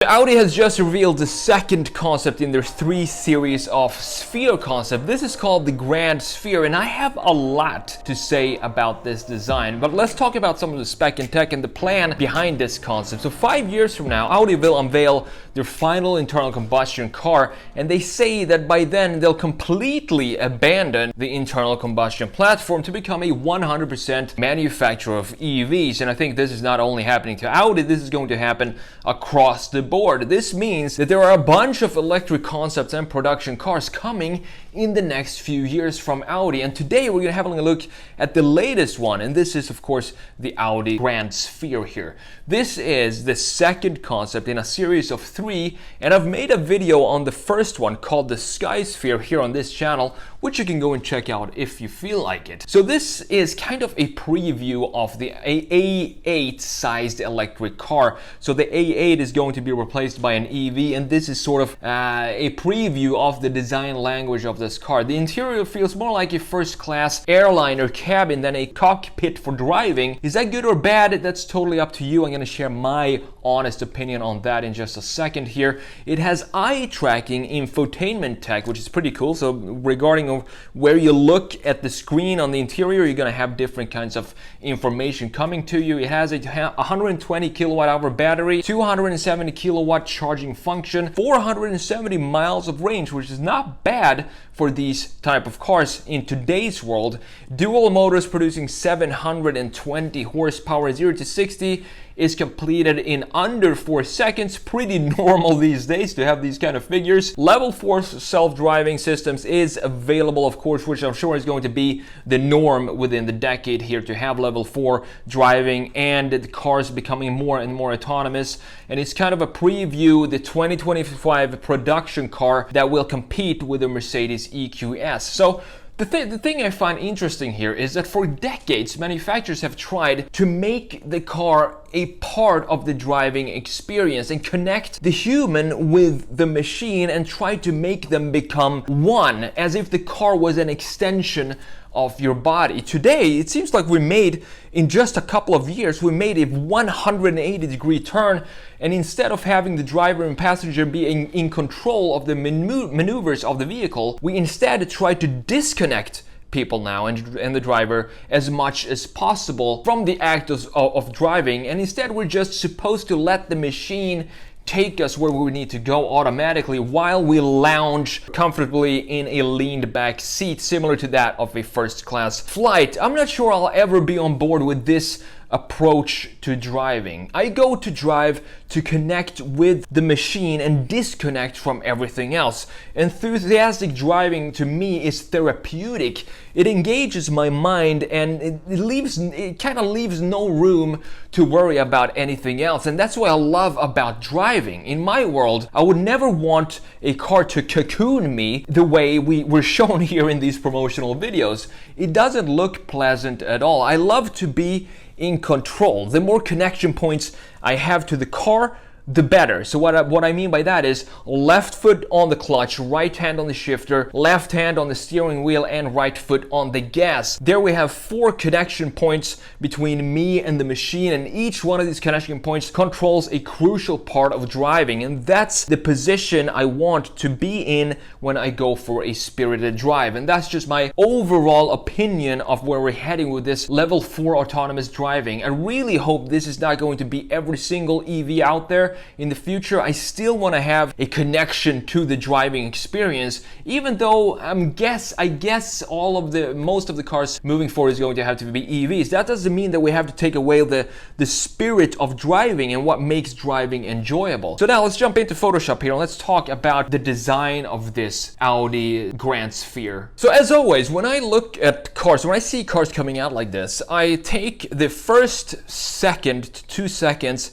Audi has just revealed the second concept in their 3 series of sphere concept. This is called the Grandsphere, and I have a lot to say about this design. But let's talk about some of the spec and tech and the plan behind this concept. So 5 years from now, Audi will unveil their final internal combustion car, and they say that by then they'll completely abandon the internal combustion platform to become a 100% manufacturer of EVs. And I think this is not only happening to Audi, this is going to happen across the board. This means that there are a bunch of electric concepts and production cars coming in the next few years from Audi, and today we're going to have a look at the latest one, and this is of course the Audi Grandsphere here. This is the second concept in a series of 3, and I've made a video on the first one called the Skysphere here on this channel, which you can go and check out if you feel like it. So this is kind of a preview of the A8 sized electric car. So the A8 is going to be replaced by an EV, and this is sort of a preview of the design language of this car. The interior feels more like a first-class airliner cabin than a cockpit for driving. Is that good or bad? That's totally up to you. I'm going to share my honest opinion on that in just a second here. It has eye tracking infotainment tech, which is pretty cool. So regarding where you look at the screen on the interior, you're going to have different kinds of information coming to you. It has a 120 kilowatt hour battery, 270 kilowatt charging function, 470 miles of range, which is not bad for these type of cars in today's world. Dual motors producing 720 horsepower. 0 to 60 is completed in under 4 seconds. Pretty normal these days to have these kind of figures. Level 4 self-driving systems is available, of course, which I'm sure is going to be the norm within the decade here, to have level 4 driving and the cars becoming more and more autonomous. And it's kind of a preview, the 2025 production car that will compete with the Mercedes EQS. So the thing I find interesting here is that for decades, manufacturers have tried to make the car a part of the driving experience and connect the human with the machine and try to make them become one, as if the car was an extension of your body. Today, it seems like we made, in just a couple of years, we made a 180-degree turn, and instead of having the driver and passenger being in control of the maneuvers of the vehicle, we instead try to disconnect people now and the driver as much as possible from the act of driving, and instead we're just supposed to let the machine take us where we need to go automatically while we lounge comfortably in a leaned back seat similar to that of a first class flight. I'm not sure I'll ever be on board with this approach to driving. I go to drive to connect with the machine and disconnect from everything else. Enthusiastic driving to me is therapeutic. It engages my mind, and it kind of leaves no room to worry about anything else. And that's what I love about driving. In my world, I would never want a car to cocoon me the way we're shown here in these promotional videos. It doesn't look pleasant at all. I love to be in control. The more connection points I have to the car, the better. So what I mean by that is left foot on the clutch, right hand on the shifter, left hand on the steering wheel, and right foot on the gas. There we have 4 connection points between me and the machine, and each one of these connection points controls a crucial part of driving, and that's the position I want to be in when I go for a spirited drive. And that's just my overall opinion of where we're heading with this level 4 autonomous driving. I really hope this is not going to be every single EV out there in the future. I still want to have a connection to the driving experience, even though I guess most of the cars moving forward is going to have to be EVs. That doesn't mean that we have to take away the spirit of driving and what makes driving enjoyable. So now let's jump into Photoshop here and let's talk about the design of this Audi Grandsphere. So as always, when I look at cars, when I see cars coming out like this, I take the first second to 2 seconds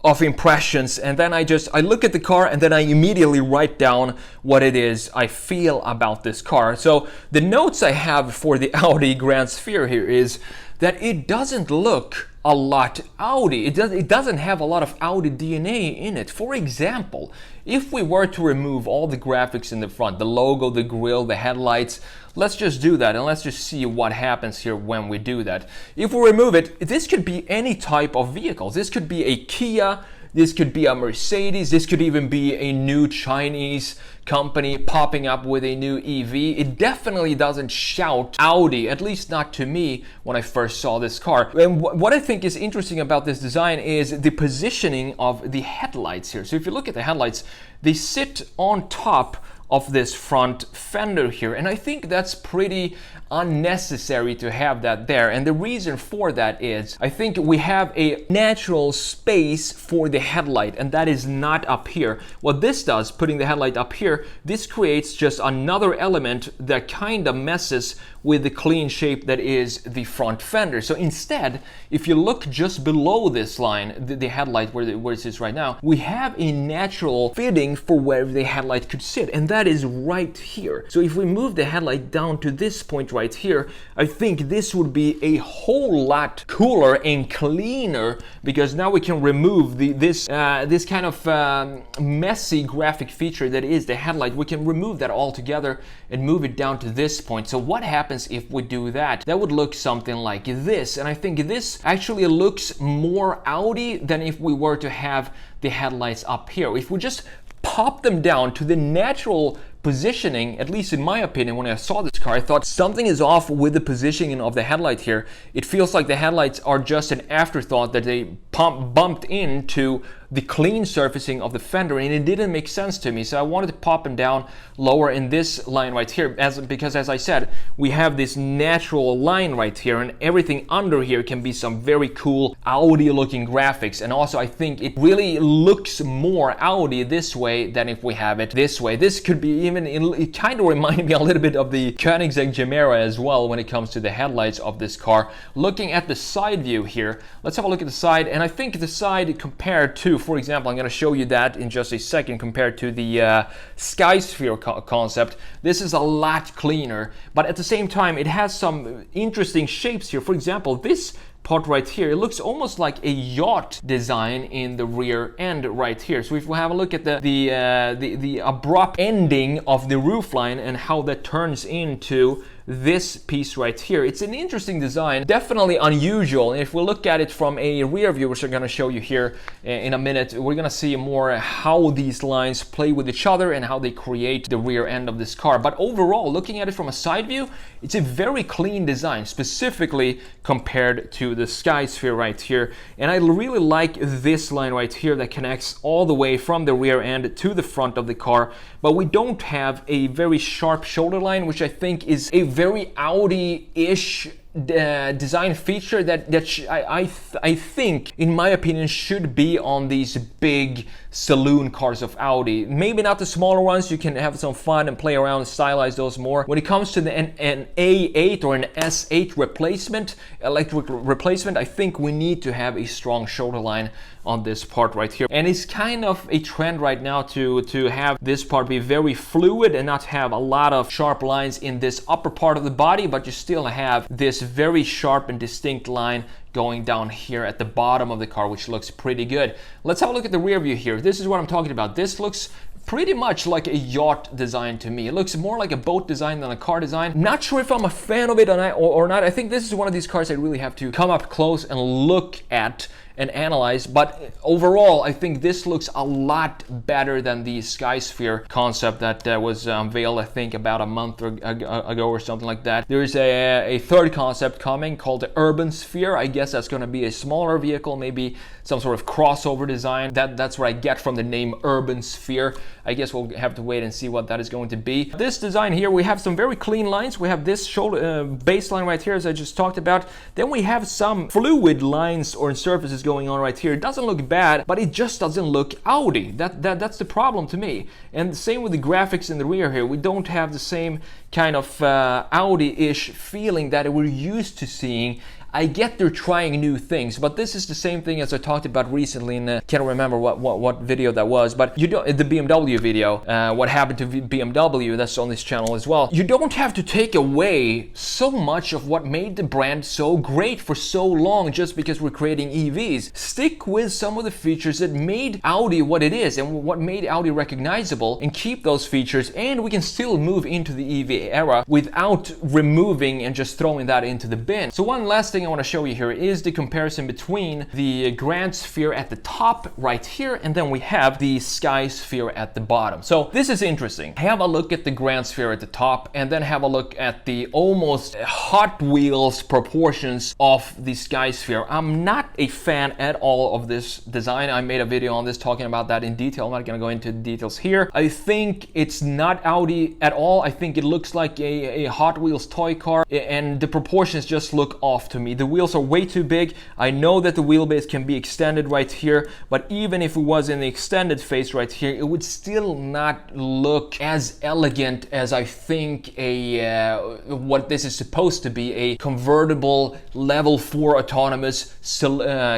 of impressions, and then I look at the car and then I immediately write down what it is I feel about this car. So the notes I have for the Audi Grandsphere here is that it doesn't look a lot Audi. It doesn't have a lot of Audi DNA in it. For example, if we were to remove all the graphics in the front, the logo, the grille, the headlights, let's just do that and let's just see what happens here when we do that. If we remove it, this could be any type of vehicles. This could be a Kia, this could be a Mercedes, this could even be a new Chinese company popping up with a new EV. It definitely doesn't shout Audi, at least not to me when I first saw this car. And what I think is interesting about this design is the positioning of the headlights here. So if you look at the headlights, they sit on top of this front fender here, and I think that's pretty unnecessary to have that there. And the reason for that is I think we have a natural space for the headlight, and that is not up here. What this does, putting the headlight up here, this creates just another element that kind of messes with the clean shape that is the front fender. So instead, if you look just below this line, the headlight where it is right now, we have a natural fitting for where the headlight could sit, and that is right here. So if we move the headlight down to this point right here, I think this would be a whole lot cooler and cleaner, because now we can remove this kind of messy graphic feature that is the headlight. We can remove that altogether and move it down to this point. So what happens if we do that? That would look something like this, and I think this actually looks more Audi than if we were to have the headlights up here. If we just pop them down to the natural positioning, at least in my opinion, when I saw this car, I thought something is off with the positioning of the headlight here. It feels like the headlights are just an afterthought, that they bumped into the clean surfacing of the fender, and it didn't make sense to me. So I wanted to pop them down lower in this line right here, because as I said, we have this natural line right here, and everything under here can be some very cool Audi looking graphics. And also I think it really looks more Audi this way than if we have it this way. This could be it kind of reminded me a little bit of the Koenigsegg Gemera as well when it comes to the headlights of this car. Looking at the side view here, let's have a look at the side, and I think the side compared to, for example, I'm going to show you that in just a second, compared to the Skysphere concept, this is a lot cleaner, but at the same time it has some interesting shapes here. For example, this part right here, it looks almost like a yacht design in the rear end right here. So if we have a look at the abrupt ending of the roofline and how that turns into this piece right here, it's an interesting design, definitely unusual. And if we look at it from a rear view, which I'm going to show you here in a minute, we're going to see more how these lines play with each other and how they create the rear end of this car. But overall, looking at it from a side view, it's a very clean design, specifically compared to the Skysphere right here. And I really like this line right here that connects all the way from the rear end to the front of the car, but we don't have a very sharp shoulder line, which I think is a very Audi-ish design feature that I think, in my opinion, should be on these big saloon cars of Audi. Maybe not the smaller ones, you can have some fun and play around and stylize those more. When it comes to an A8 or an S8 replacement, electric replacement, I think we need to have a strong shoulder line on this part right here. And it's kind of a trend right now to have this part be very fluid and not have a lot of sharp lines in this upper part of the body, but you still have this very sharp and distinct line going down here at the bottom of the car, which looks pretty good. Let's have a look at the rear view here. This is what I'm talking about. This looks pretty much like a yacht design to me. It looks more like a boat design than a car design. Not sure if I'm a fan of it or not. I think this is one of these cars I really have to come up close and look at and analyze, but overall I think this looks a lot better than the Skysphere concept that was unveiled, I think, about a month ago or something like that. There's a third concept coming called the Urban Sphere. I guess that's going to be a smaller vehicle, maybe some sort of crossover design. That's what I get from the name Urban Sphere. I guess we'll have to wait and see what that is going to be. This design here, we have some very clean lines. We have this shoulder baseline right here, as I just talked about. Then we have some fluid lines or surfaces going on right here. It doesn't look bad, but it just doesn't look Audi. That's the problem to me. And the same with the graphics in the rear here. We don't have the same kind of Audi-ish feeling that we're used to seeing. I get they're trying new things, but this is the same thing as I talked about recently in can't remember what video that was, but you don't, the BMW video, what happened to BMW, that's on this channel as well. You don't have to take away so much of what made the brand so great for so long just because we're creating EVs. Stick with some of the features that made Audi what it is and what made Audi recognizable, and keep those features, and we can still move into the EV era without removing and just throwing that into the bin. So one last thing thing I want to show you here is the comparison between the Grandsphere at the top right here, and then we have the Skysphere at the bottom. So this is interesting. Have a look at the Grandsphere at the top, and then have a look at the almost Hot Wheels proportions of the Skysphere. I'm not a fan at all of this design. I made a video on this talking about that in detail. I'm not going to go into the details here. I think it's not Audi at all. I think it looks like a Hot Wheels toy car, and the proportions just look off to me. The wheels are way too big. I know that the wheelbase can be extended right here, but even if it was in the extended phase right here, it would still not look as elegant as I think what this is supposed to be, a convertible level 4 autonomous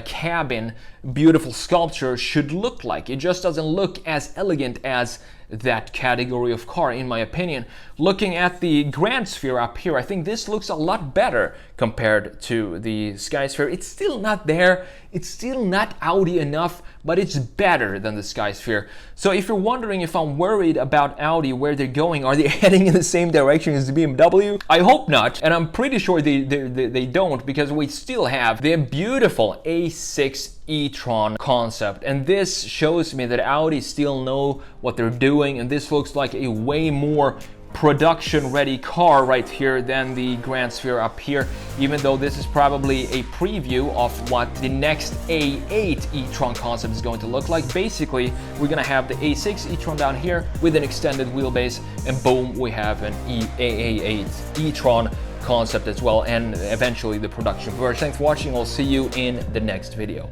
cabin, beautiful sculpture should look like. It just doesn't look as elegant as that category of car, in my opinion. Looking at the Grandsphere up here, I think this looks a lot better compared to the Skysphere. It's still not there, it's still not Audi enough, but it's better than the Skysphere. So if you're wondering if I'm worried about Audi, where they're going, are they heading in the same direction as the BMW? I hope not, and I'm pretty sure they don't, because we still have the beautiful A6 e-tron concept, and this shows me that Audi still know what they're doing, and this looks like a way more production ready car right here than the Grandsphere up here, even though this is probably a preview of what the next A8 e-tron concept is going to look like. Basically, we're gonna have the A6 e-tron down here with an extended wheelbase, and boom, we have an A8 e-tron concept as well, and eventually the production version. Thanks for watching. I'll see you in the next video.